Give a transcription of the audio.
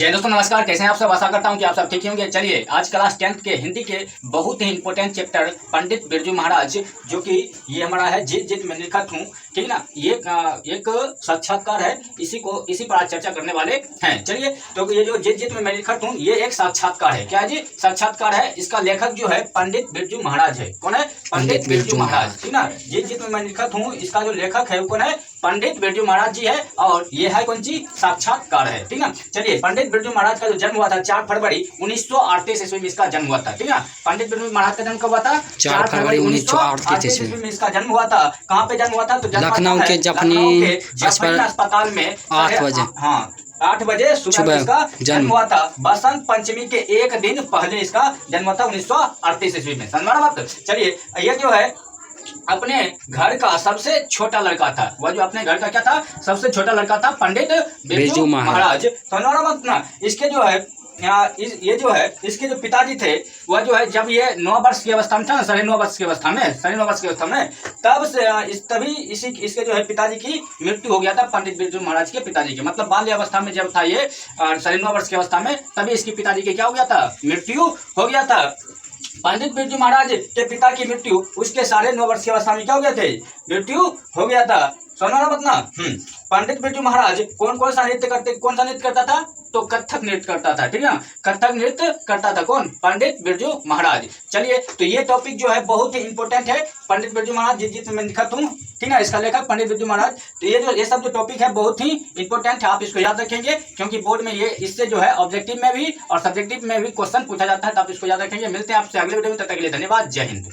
जय दोस्तों, नमस्कार। कैसे हैं आप सब? आशा करता हूं कि आप सब ठीक होंगे। चलिए, आज क्लास 10th के हिंदी के बहुत ही इंपॉर्टेंट चैप्टर पंडित बिरजू महाराज, जो कि ये हमारा है जित जित में लिखत हूँ, ठीक ना। ये एक साक्षात्कार है, इसी पर आज चर्चा करने वाले हैं। चलिए, तो ये जो जित जित में मैं लिखत हूँ, ये एक साक्षात्कार है। क्या है जी? साक्षात्कार है। इसका लेखक जो है पंडित बिरजू महाराज है। कौन है? पंडित बिरजू महाराज, ठीक ना। जित जित में मैं लिखत हूँ, इसका जो लेखक है वो कौन है? पंडित बिरजू महाराज जी है। और ये है कौन सी? साक्षात्कार है, ठीक ना। चलिए, पंडित बिरजू महाराज का जो जन्म हुआ था 4 फरवरी 1938 ईस्वी में इसका जन्म हुआ था, ठीक है। पंडित बिरजू महाराज का जन्म कब हुआ था? 4 फरवरी 1938 ईस्वी में इसका जन्म हुआ था। कहाँ पे जन्म हुआ था? तो लखनऊ के जफनी अस्पताल में 8 बजे। हाँ, 8 बजे सुबह इसका जन्म हुआ था। बसंत पंचमी के एक दिन पहले इसका जन्म हुआ था 1938 ईस्वी में। समझ रहा बात? चलिए, ये जो है अपने घर का सबसे छोटा लड़का था। वह जो अपने घर का क्या था? सबसे छोटा लड़का था पंडित बिरजू महाराज। समझ रहा बात ना। इसके जो है ये जो है इसके जो पिताजी थे, वह जो है जब ये 9 वर्ष की अवस्था में था ना, 9.5 वर्ष की अवस्था में, तब से इसके जो है पिताजी की मृत्यु हो गया था। पंडित बिरजू महाराज के पिताजी की, मतलब बाल्य अवस्था में जब था ये 9.5 वर्ष की अवस्था में, तभी इसके पिताजी की क्या हो गया था? मृत्यु हो गया था। पंडित बिरजू महाराज के पिता की मृत्यु उसके 9.5 वर्ष की अवस्था में क्या हो गया थे? मृत्यु हो गया था। सुना ना? पंडित बिरजू महाराज कौन सा नृत्य करता था? तो कथक नृत्य करता था, ठीक है। कथक नृत्य करता था कौन? पंडित बिरजू महाराज। चलिए, तो ये टॉपिक जो है बहुत ही इंपॉर्टेंट है। पंडित बिरजू महाराज जित में लिखत हूँ, ठीक है। इसका लेखक पंडित बिरजू महाराज। तो ये सब जो टॉपिक है बहुत ही इंपॉर्टेंट है। आप इसको याद रखेंगे, क्योंकि बोर्ड में ये इससे जो है ऑब्जेक्टिव में भी और सब्जेक्टिव में भी क्वेश्चन पूछा जाता है। तो आप इसको याद रखेंगे। मिलते हैं आपसे अगले वीडियो में। तब तक के लिए धन्यवाद। जय हिंद।